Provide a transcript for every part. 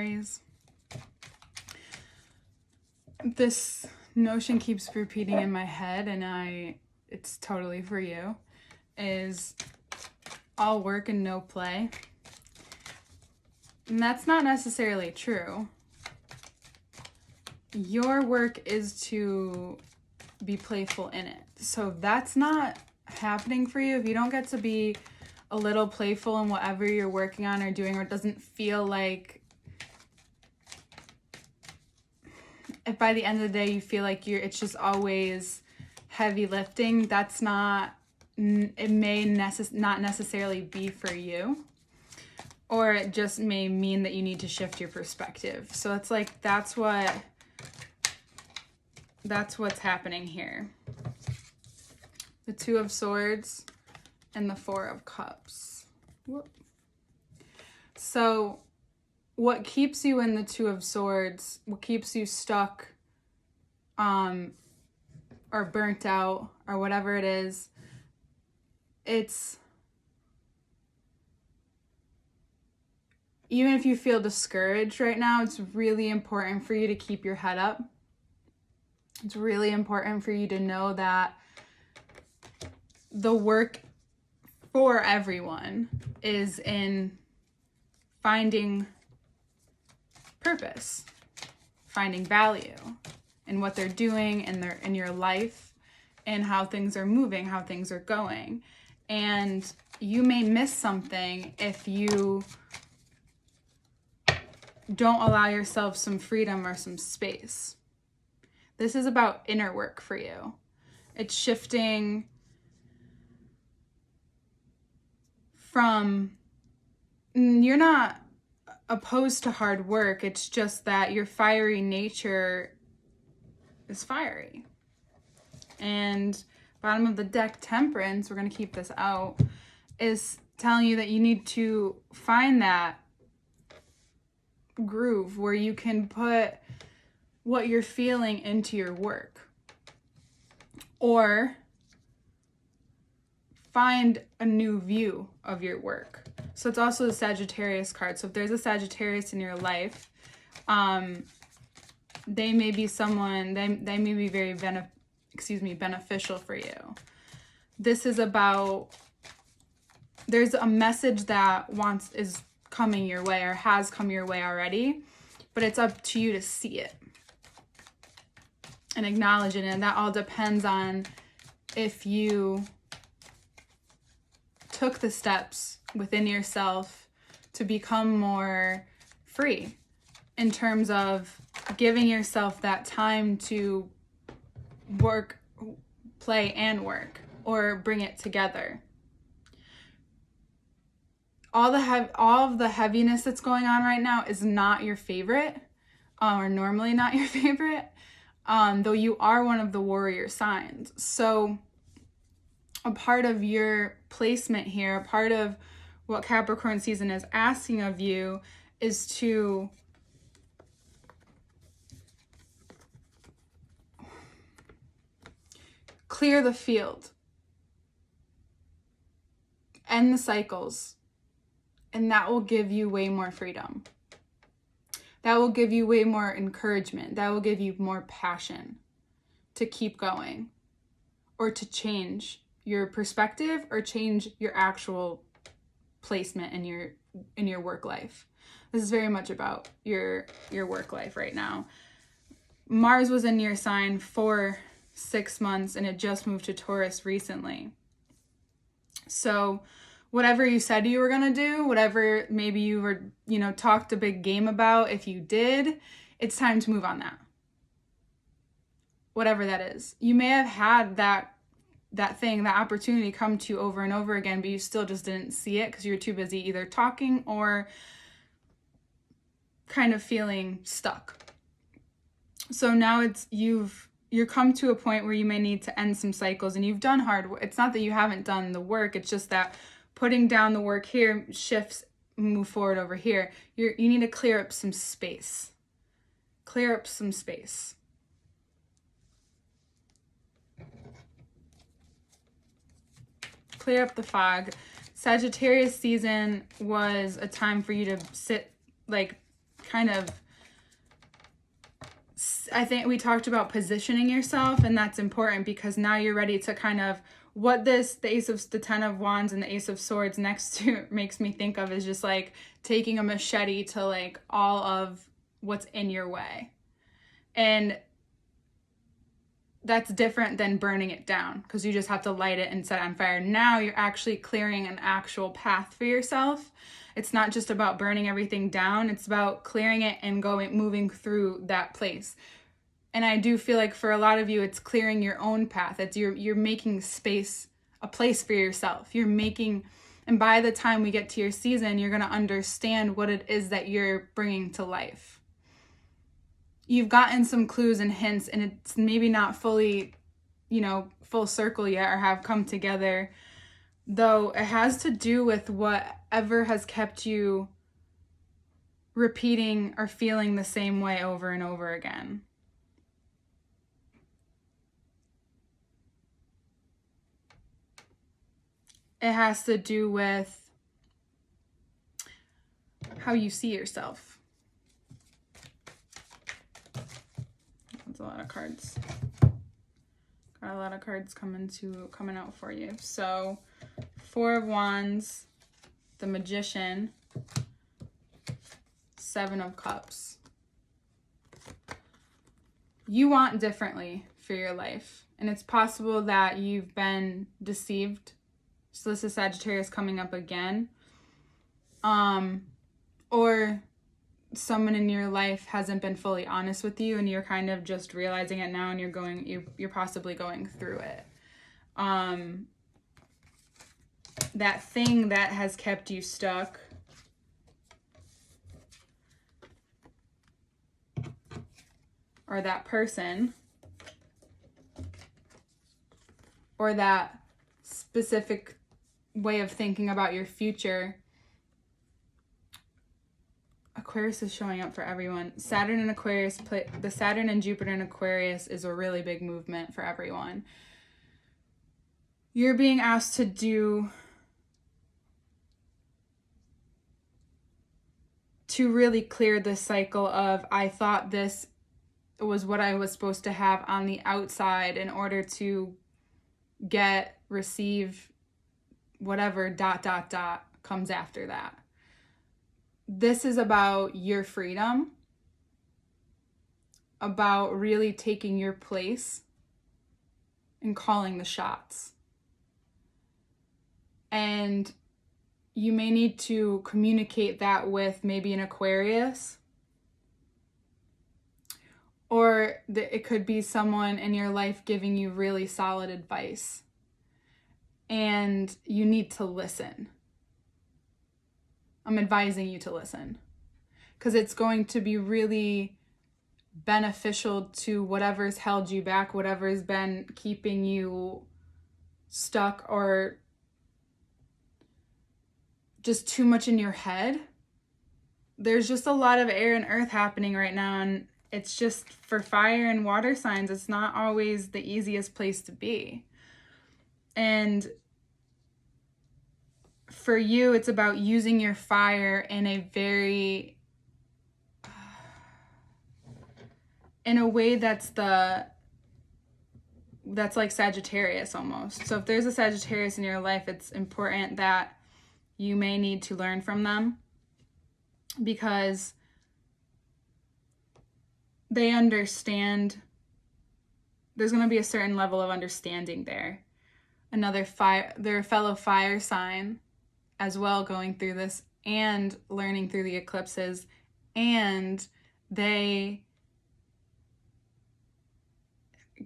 Aries. This notion keeps repeating in my head, and it's totally for you, is all work and no play. And that's not necessarily true. Your work is to be playful in it. So if that's not happening for you, if you don't get to be a little playful in whatever you're working on or doing, or it doesn't feel like, if by the end of the day you feel like it's just always heavy lifting, that's not, it may not necessarily be for you, or it just may mean that you need to shift your perspective. So it's like, that's what's happening here. The Two of Swords and the Four of Cups. Whoop. So what keeps you in the Two of Swords, what keeps you stuck or burnt out or whatever it is, it's, even if you feel discouraged right now, it's really important for you to keep your head up. It's really important for you to know that the work for everyone is in finding purpose, finding value in what they're doing in your life, and how things are moving, how things are going. And you may miss something if you don't allow yourself some freedom or some space. This is about inner work for you. It's shifting from, you're not opposed to hard work. It's just that your fiery nature is fiery. And bottom of the deck, Temperance, we're going to keep this out, is telling you that you need to find that groove where you can put what you're feeling into your work, or find a new view of your work. So it's also the Sagittarius card. So if there's a Sagittarius in your life, they may be someone, they may be very beneficial for you. This is about, there's a message that is coming your way or has come your way already, but it's up to you to see it and acknowledge it. And that all depends on if you took the steps within yourself to become more free in terms of giving yourself that time to work, play, and work, or bring it together. All of the heaviness that's going on right now is not your favorite, or normally not your favorite, though you are one of the warrior signs. So a part of your placement here, a part of what Capricorn season is asking of you, is to clear the field, end the cycles, and that will give you way more freedom. That will give you way more encouragement. That will give you more passion to keep going, or to change your perspective, or change your actual placement in your work life. This is very much about your work life right now. Mars was in your sign for 6 months, and it just moved to Taurus recently. So whatever you said you were going to do, whatever maybe you were, talked a big game about, if you did, it's time to move on that. Whatever that is. You may have had that opportunity come to you over and over again, but you still just didn't see it because you were too busy either talking or kind of feeling stuck. So now you're come to a point where you may need to end some cycles, and you've done hard work. It's not that you haven't done the work. It's just that putting down the work here shifts, move forward over here. You need to clear up some space. Clear up some space. Clear up the fog. Sagittarius season was a time for you to sit, kind of, I think we talked about positioning yourself, and that's important because now you're ready to kind of, what this, the 10 of Wands and the Ace of Swords next to makes me think of is just like taking a machete to like all of what's in your way. And that's different than burning it down, because you just have to light it and set it on fire. Now you're actually clearing an actual path for yourself. It's not just about burning everything down. It's about clearing it and moving through that place. And I do feel like for a lot of you, it's clearing your own path. It's you're making space, a place for yourself. You're making, and by the time we get to your season, you're going to understand what it is that you're bringing to life. You've gotten some clues and hints, and it's maybe not fully, full circle yet or have come together, though it has to do with whatever has kept you repeating or feeling the same way over and over again. It has to do with how you see yourself. That's a lot of cards. Got a lot of cards coming out for you. So, 4 of Wands, the Magician, 7 of Cups. You want differently for your life, and it's possible that you've been deceived. So this is Sagittarius coming up again. Or someone in your life hasn't been fully honest with you, and you're kind of just realizing it now, and you're possibly going through it. That thing that has kept you stuck, or that person, or that specific way of thinking about your future. Aquarius is showing up for everyone. Saturn and Aquarius, the Saturn and Jupiter in Aquarius is a really big movement for everyone. You're being asked to really clear this cycle of, I thought this was what I was supposed to have on the outside in order to receive whatever ... comes after that. This is about your freedom, about really taking your place and calling the shots. And you may need to communicate that with maybe an Aquarius, or it could be someone in your life giving you really solid advice. And you need to listen. I'm advising you to listen, because it's going to be really beneficial to whatever's held you back, whatever's been keeping you stuck or just too much in your head. There's just a lot of air and earth happening right now, and it's just for fire and water signs, it's not always the easiest place to be. And for you, it's about using your fire in a way that's like Sagittarius almost. So if there's a Sagittarius in your life, it's important that you may need to learn from them, because they understand. There's going to be a certain level of understanding there. They're a fellow fire sign as well, going through this and learning through the eclipses, and they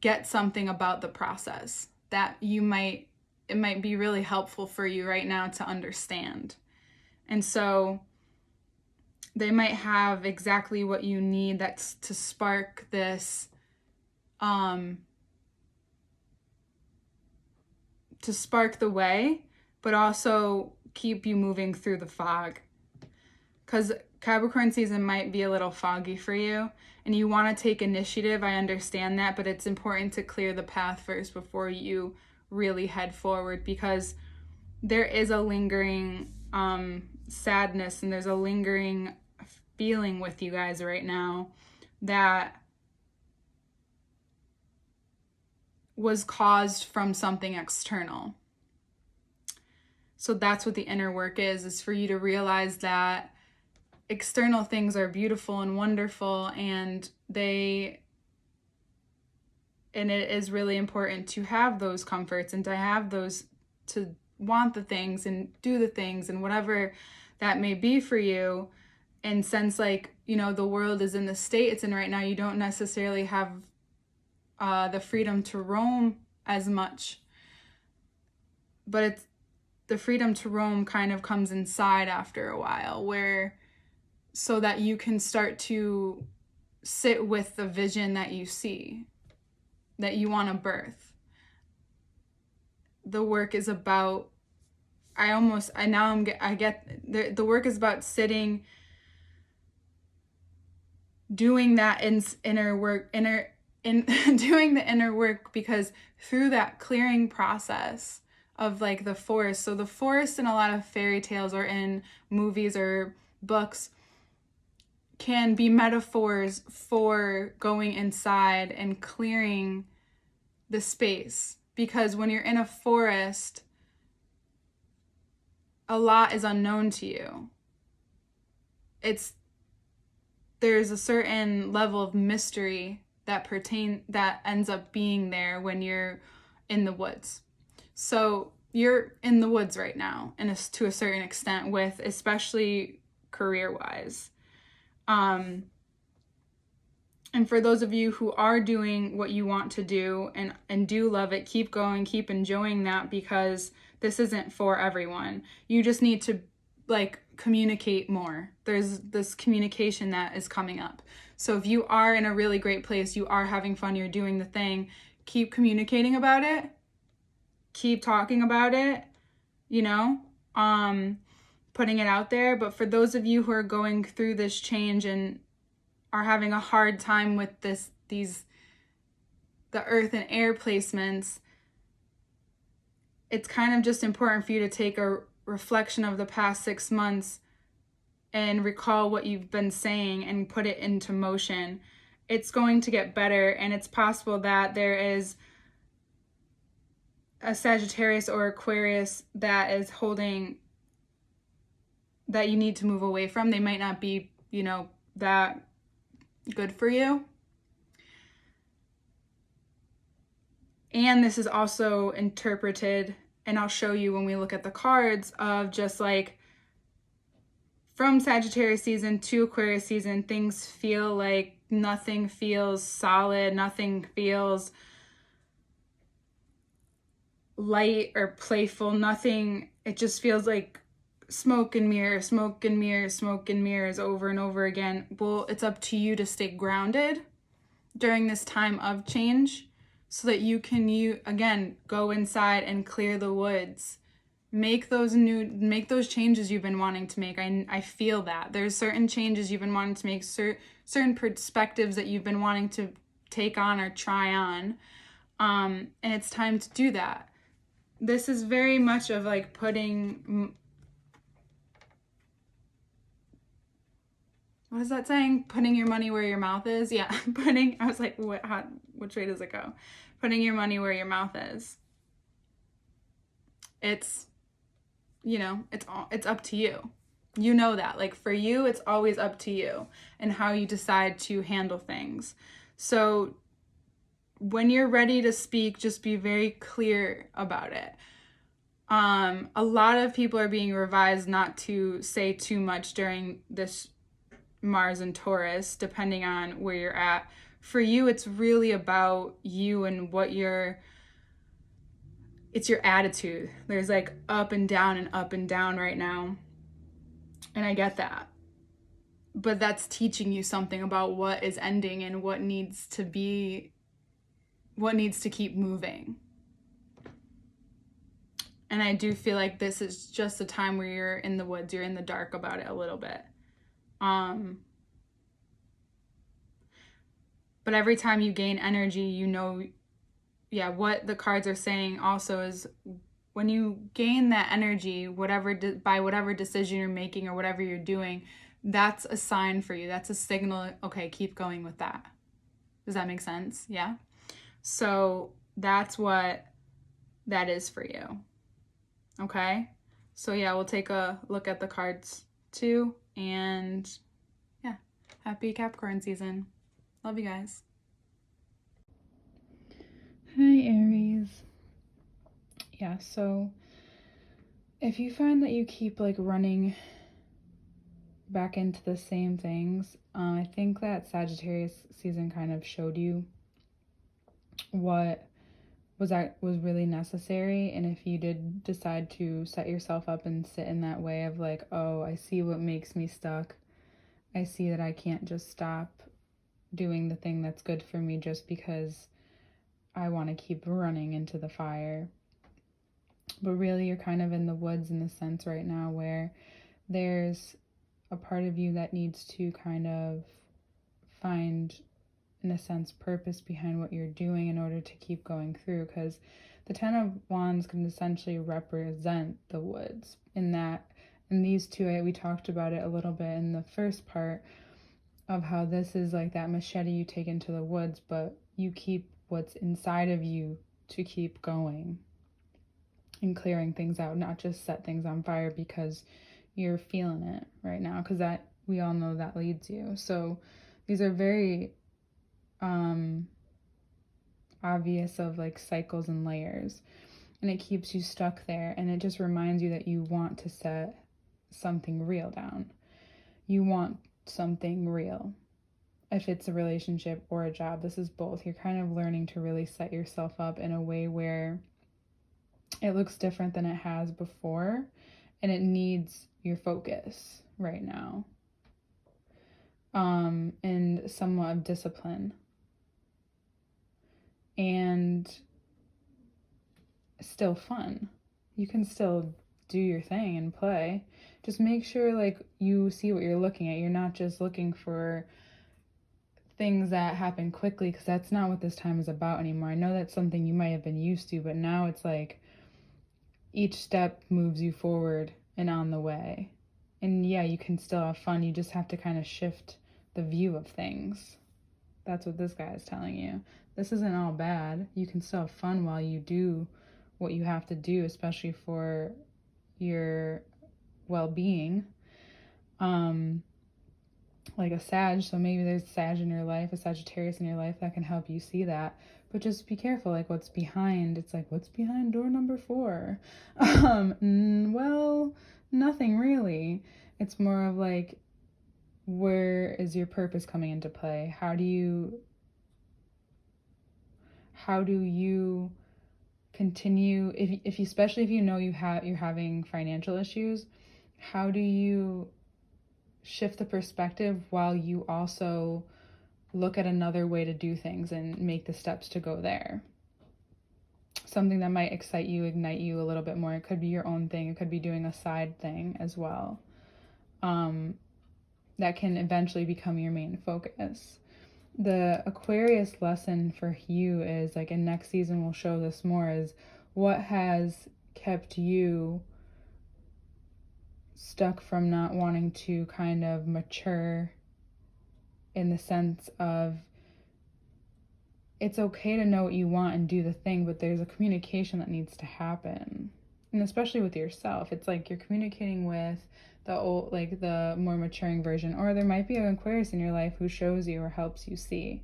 get something about the process that it might be really helpful for you right now to understand. And so they might have exactly what you need that's to spark this to spark the way, but also keep you moving through the fog. Because Capricorn season might be a little foggy for you, and you want to take initiative. I understand that, but it's important to clear the path first before you really head forward, because there is a lingering sadness, and there's a lingering feeling with you guys right now that was caused from something external. So that's what the inner work is for you to realize that external things are beautiful and wonderful, and it is really important to have those comforts and to have those, to want the things and do the things and whatever that may be for you. And since, like, you know, the world is in the state it's in right now, you don't necessarily have the freedom to roam as much. But it's the freedom to roam kind of comes inside after a while, where so that you can start to sit with the vision that you see, that you want to birth. The work is about, the work is about sitting, doing that inner work, doing the inner work, because through that clearing process of like the forest. So the forest in a lot of fairy tales or in movies or books can be metaphors for going inside and clearing the space. Because when you're in a forest, a lot is unknown to you. There's a certain level of mystery that ends up being there when you're in the woods. So you're in the woods right now, and to a certain extent, with especially career-wise. And for those of you who are doing what you want to do and do love it, keep going, keep enjoying that, because this isn't for everyone. You just need to like communicate more. There's this communication that is coming up. So if you are in a really great place, you are having fun, you're doing the thing, keep communicating about it, keep talking about it, you know, putting it out there. But for those of you who are going through this change and are having a hard time with the earth and air placements, it's kind of just important for you to take a reflection of the past 6 months and recall what you've been saying and put it into motion. It's going to get better, and it's possible that there is a Sagittarius or Aquarius that is holding, that you need to move away from. They might not be, you know, that good for you. And this is also interpreted, and I'll show you when we look at the cards, of just like from Sagittarius season to Aquarius season, things feel like nothing feels solid, nothing feels light or playful, nothing, it just feels like smoke and mirrors, smoke and mirrors, smoke and mirrors over and over again. Well, it's up to you to stay grounded during this time of change so that you can, again, go inside and clear the woods. Make those changes you've been wanting to make. I feel that. There's certain changes you've been wanting to make, certain perspectives that you've been wanting to take on or try on. And it's time to do that. This is very much of like putting, what is that saying? Putting your money where your mouth is? Yeah, I was like, which way does it go? Putting your money where your mouth is. It's, you know, it's up to you. You know that. Like for you, it's always up to you and how you decide to handle things. So when you're ready to speak, just be very clear about it. A lot of people are being advised not to say too much during this Mars and Taurus, depending on where you're at. For you, it's really about you and it's your attitude. There's like up and down right now. And I get that. But that's teaching you something about what is ending and what needs to keep moving. And I do feel like this is just a time where you're in the woods, you're in the dark about it a little bit. But every time you gain energy, you know, what the cards are saying also is when you gain that energy, by whatever decision you're making or whatever you're doing, that's a sign for you. That's a signal. Okay, keep going with that. Does that make sense? Yeah. So that's what that is for you. Okay. So yeah, we'll take a look at the cards too. And yeah, happy Capricorn season. Love you guys. Hi, Aries. Yeah, so if you find that you keep like running back into the same things, I think that Sagittarius season kind of showed you what was really necessary. And if you did decide to set yourself up and sit in that way of like, oh, I see what makes me stuck, I see that I can't just stop doing the thing that's good for me just because I want to keep running into the fire. But really, you're kind of in the woods in the sense right now where there's a part of you that needs to kind of find, in a sense, purpose behind what you're doing in order to keep going through, because the Ten of Wands can essentially represent the woods in that. And these two, we talked about it a little bit in the first part of how this is like that machete you take into the woods, but you keep what's inside of you to keep going and clearing things out, not just set things on fire because you're feeling it right now, because that, we all know that leads you. So these are very obvious of like cycles and layers, and it keeps you stuck there, and it just reminds you that you want to set something real down. You want something real. If it's a relationship or a job, this is both. You're kind of learning to really set yourself up in a way where it looks different than it has before, and it needs your focus right now, and somewhat of discipline, and still fun. You can still do your thing and play. Just make sure like you see what you're looking at. You're not just looking for things that happen quickly, because that's not what this time is about anymore. I know that's something you might have been used to, but now it's like each step moves you forward and on the way. And yeah, you can still have fun. You just have to kind of shift the view of things. That's what this guy is telling you. This isn't all bad. You can still have fun while you do what you have to do, especially for your well-being. Like a Sag, so maybe there's Sag in your life, a Sagittarius in your life that can help you see that. But just be careful, like what's behind. It's like, what's behind door number 4? Well, nothing really. It's more of like, where is your purpose coming into play? How do you continue, if you, especially if you know you're having financial issues, how do you shift the perspective while you also look at another way to do things and make the steps to go there? Something that might excite you, ignite you a little bit more. It could be your own thing. It could be doing a side thing as well. That can eventually become your main focus. The Aquarius lesson for you is, like, in next season we'll show this more, is what has kept you stuck from not wanting to kind of mature, in the sense of it's okay to know what you want and do the thing, but there's a communication that needs to happen. And especially with yourself, it's like you're communicating with the old, like the more maturing version, or there might be an Aquarius in your life who shows you or helps you see.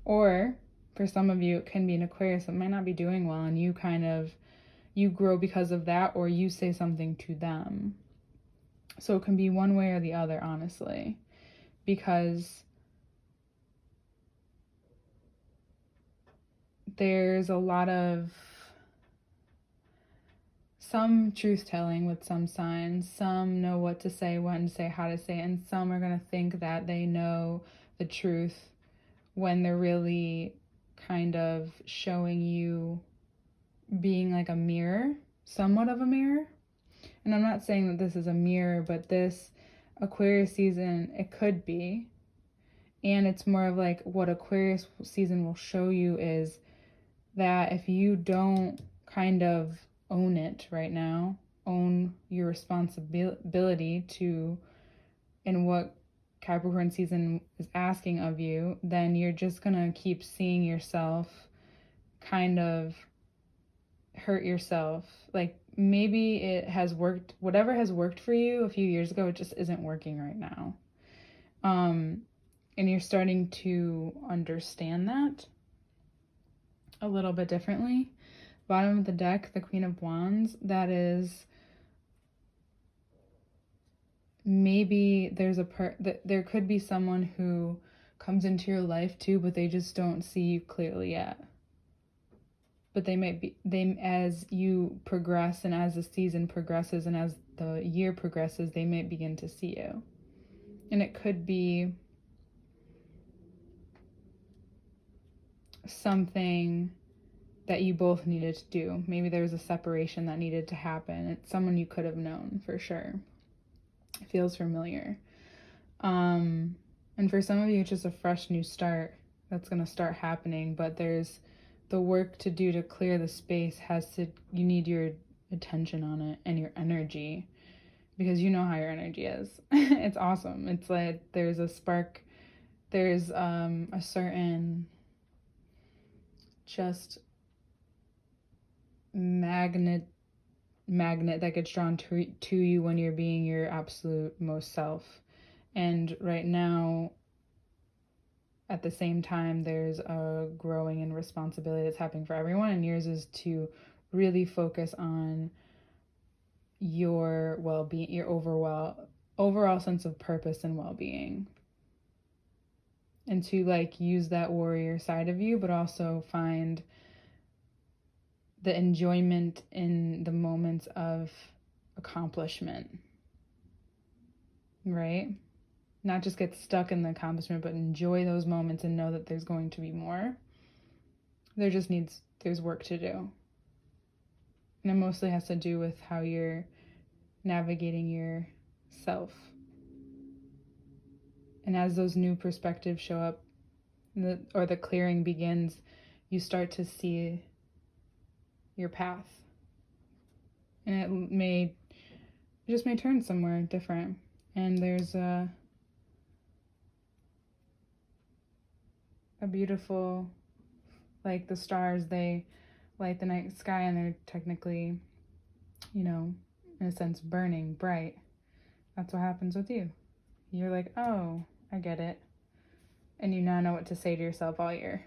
Or for some of you, it can be an Aquarius that might not be doing well, and you grow because of that, or you say something to them. So it can be one way or the other, honestly, because there's a lot of some truth-telling with some signs. Some know what to say, when to say, how to say it, and some are going to think that they know the truth when they're really kind of showing you, being like a mirror, somewhat of a mirror. And I'm not saying that this is a mirror, but this Aquarius season, it could be. And it's more of like what Aquarius season will show you is that if you don't kind of own it right now, own your responsibility to and what Capricorn season is asking of you, then you're just going to keep seeing yourself kind of hurt yourself. Like maybe it has worked, whatever has worked for you a few years ago, it just isn't working right now. And you're starting to understand that a little bit differently. Bottom of the deck, the Queen of Wands, that is, maybe there's there could be someone who comes into your life too, but they just don't see you clearly yet. But as you progress and as the season progresses and as the year progresses, they might begin to see you. And it could be something that you both needed to do. Maybe there was a separation that needed to happen. It's someone you could have known for sure. It feels familiar. And for some of you, it's just a fresh new start that's going to start happening, but there's the work to do to clear the space. You need your attention on it and your energy, because you know how your energy is. It's awesome. It's like there's a spark, there's a certain just magnet that gets drawn to you when you're being your absolute most self. And right now, at the same time, there's a growing and responsibility that's happening for everyone, and yours is to really focus on your well-being, your overall sense of purpose and well-being, and to like use that warrior side of you, but also find the enjoyment in the moments of accomplishment, right? Not just get stuck in the accomplishment, but enjoy those moments and know that there's going to be more. There's work to do. And it mostly has to do with how you're navigating yourself. And as those new perspectives show up, or the clearing begins, you start to see your path. And it just may turn somewhere different. And there's a beautiful, like the stars, they light the night sky, and they're technically, in a sense, burning bright. That's what happens with you. You're like, oh, I get it. And you now know what to say to yourself all year.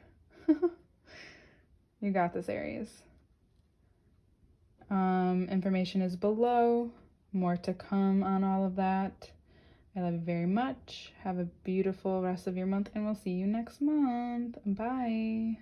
You got this, Aries. Information is below. More to come on all of that. I love you very much. Have a beautiful rest of your month, and we'll see you next month. Bye.